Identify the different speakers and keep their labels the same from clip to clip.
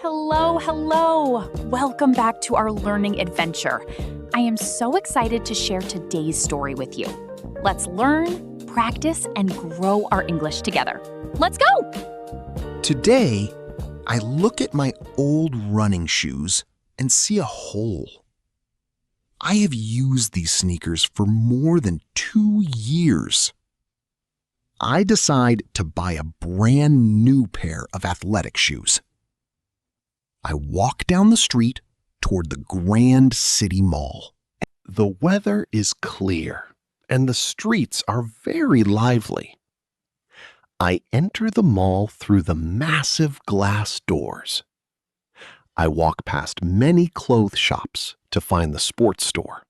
Speaker 1: Hello, hello. Welcome back to our learning adventure. I am so excited to share today's story with you. Let's learn, practice, and grow our English together. Let's go!
Speaker 2: Today, I look at my old running shoes and see a hole. I have used these sneakers for more than 2 years. I decide to buy a brand new pair of athletic shoes. I walk down the street toward the Grand City Mall.
Speaker 3: The weather is clear, and the streets are very lively. I enter the mall through the massive glass doors. I walk past many clothes shops to find the sports store.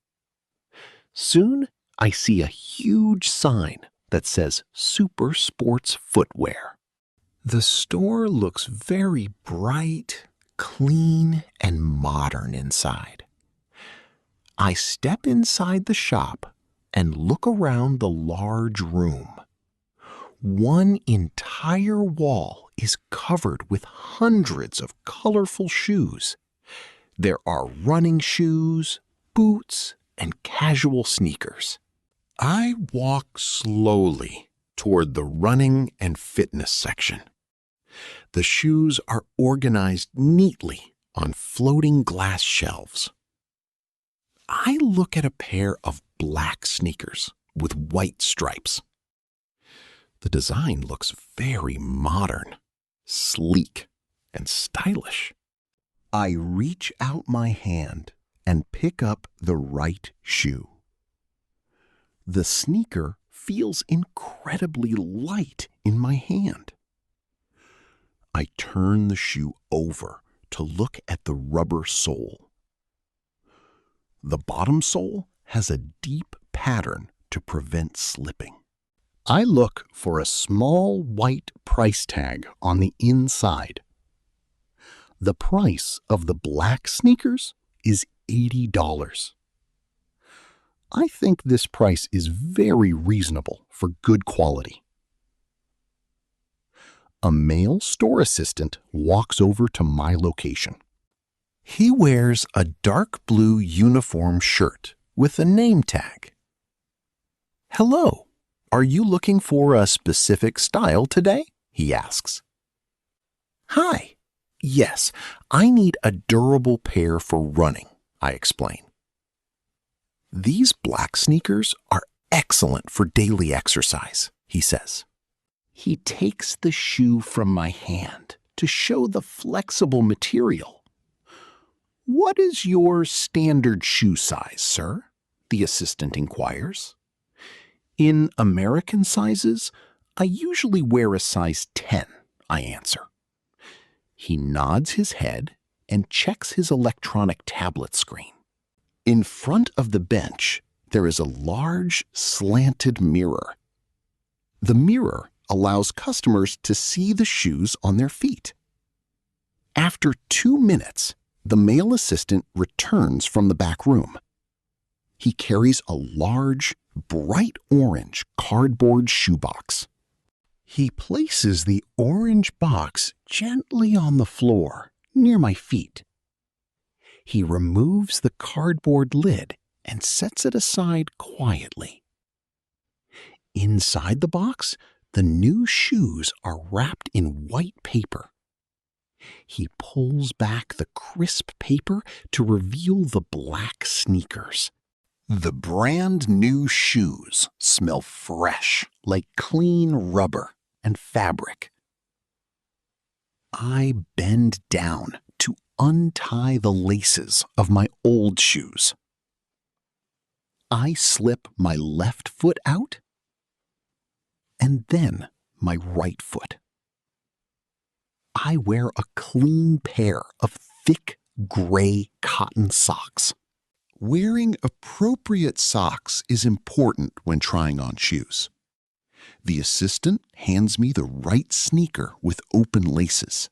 Speaker 3: Soon, I see a huge sign that says Super Sports Footwear.
Speaker 2: The store looks very bright, clean, and modern inside. I step inside the shop and look around the large room. One entire wall is covered with hundreds of colorful shoes. There are running shoes, boots, and casual sneakers. I walk slowly toward the running and fitness section. The shoes are organized neatly on floating glass shelves. I look at a pair of black sneakers with white stripes. The design looks very modern, sleek, and stylish. I reach out my hand and pick up the right shoe. The sneaker feels incredibly light in my hand. I turn the shoe over to look at the rubber sole. The bottom sole has a deep pattern to prevent slipping. I look for a small white price tag on the inside. The price of the black sneakers is $80. I think this price is very reasonable for good quality. A male store assistant walks over to my location. He wears a dark blue uniform shirt with a name tag. "Hello, are you looking for a specific style today?" he asks. "Hi, yes, I need a durable pair for running," I explain. "These black sneakers are excellent for daily exercise," he says. He takes the shoe from my hand to show the flexible material. "What is your standard shoe size, sir?" the assistant inquires. "In American sizes, I usually wear a size 10, I answer. He nods his head and checks his electronic tablet screen. In front of the bench, there is a large, slanted mirror. The mirror allows customers to see the shoes on their feet. After 2 minutes, the male assistant returns from the back room. He carries a large, bright orange cardboard shoebox. He places the orange box gently on the floor near my feet. He removes the cardboard lid and sets it aside quietly. Inside the box, the new shoes are wrapped in white paper. He pulls back the crisp paper to reveal the black sneakers. The brand new shoes smell fresh, like clean rubber and fabric. I bend down to untie the laces of my old shoes. I slip my left foot out and then my right foot. I wear a clean pair of thick gray cotton socks. Wearing appropriate socks is important when trying on shoes. The assistant hands me the right sneaker with open laces.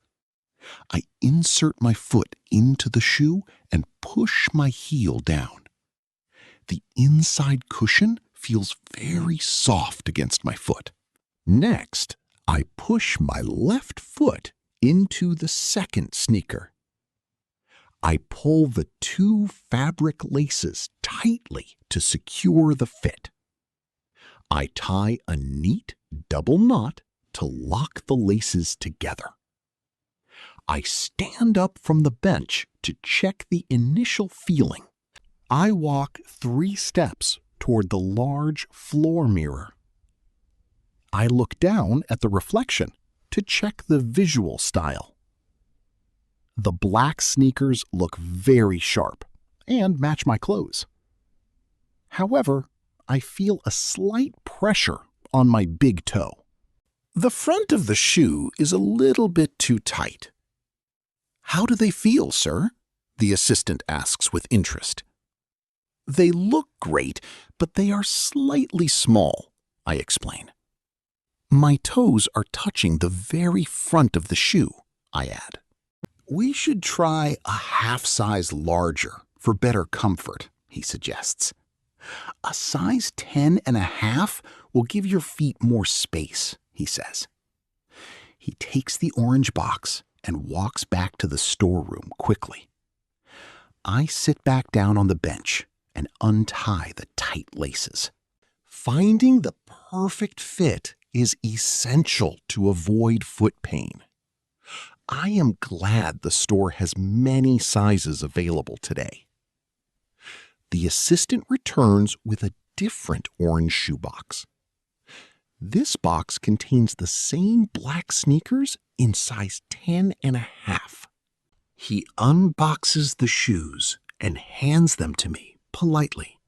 Speaker 2: I insert my foot into the shoe and push my heel down. The inside cushion feels very soft against my foot. Next, I push my left foot into the second sneaker. I pull the 2 fabric laces tightly to secure the fit. I tie a neat double knot to lock the laces together. I stand up from the bench to check the initial feeling. I walk 3 steps toward the large floor mirror. I look down at the reflection to check the visual style. The black sneakers look very sharp and match my clothes. However, I feel a slight pressure on my big toe. The front of the shoe is a little bit too tight. "How do they feel, sir?" the assistant asks with interest. "They look great, but they are slightly small," I explain. "My toes are touching the very front of the shoe," I add. "We should try a half size larger for better comfort," he suggests. "A size 10.5 will give your feet more space," he says. He takes the orange box and walks back to the storeroom quickly. I sit back down on the bench and untie the tight laces. Finding the perfect fit is essential to avoid foot pain. I am glad the store has many sizes available today. The assistant returns with a different orange shoebox. This box contains the same black sneakers in size 10.5. He unboxes the shoes and hands them to me politely.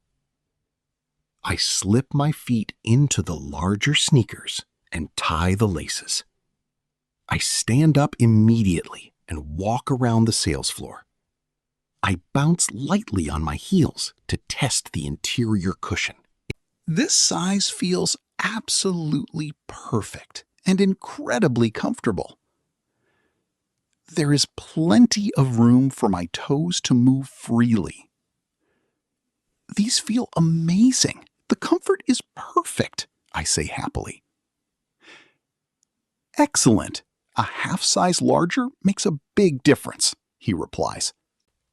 Speaker 2: I slip my feet into the larger sneakers and tie the laces. I stand up immediately and walk around the sales floor. I bounce lightly on my heels to test the interior cushion. This size feels absolutely perfect and incredibly comfortable. There is plenty of room for my toes to move freely. These feel amazing. The comfort is perfect, I say happily. "Excellent. A half size larger makes a big difference," he replies.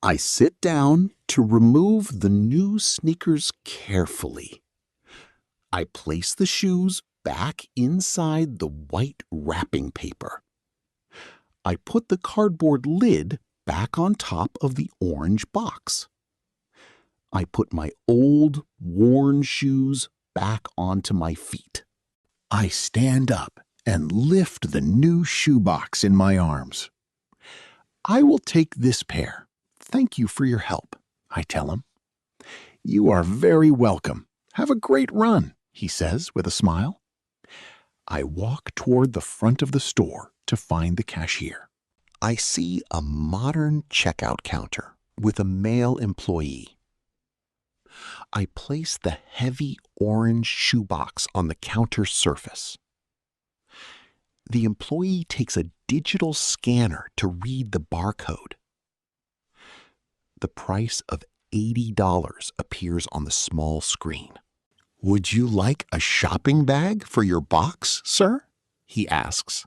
Speaker 2: I sit down to remove the new sneakers carefully. I place the shoes back inside the white wrapping paper. I put the cardboard lid back on top of the orange box. I put my old, worn shoes back onto my feet. I stand up and lift the new shoebox in my arms. "I will take this pair. Thank you for your help," I tell him. "You are very welcome. Have a great run," he says with a smile. I walk toward the front of the store to find the cashier. I see a modern checkout counter with a male employee. I place the heavy orange shoebox on the counter surface. The employee takes a digital scanner to read the barcode. The price of $80 appears on the small screen. "Would you like a shopping bag for your box, sir?" he asks.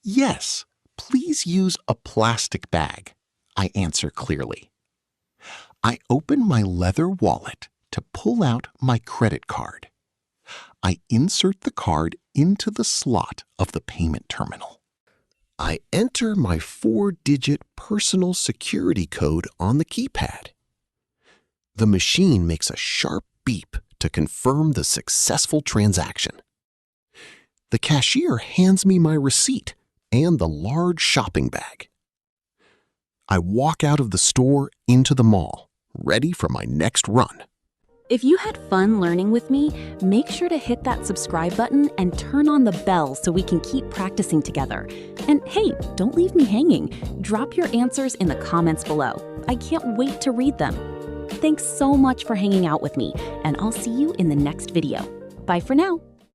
Speaker 2: "Yes, please use a plastic bag," I answer clearly. I open my leather wallet to pull out my credit card. I insert the card into the slot of the payment terminal. I enter my 4-digit personal security code on the keypad. The machine makes a sharp beep to confirm the successful transaction. The cashier hands me my receipt and the large shopping bag. I walk out of the store into the mall, ready for my next run.
Speaker 4: If you had fun learning with me, make sure to hit that subscribe button and turn on the bell so we can keep practicing together. And hey, don't leave me hanging. Drop your answers in the comments below. I can't wait to read them. Thanks so much for hanging out with me, and I'll see you in the next video. Bye for now.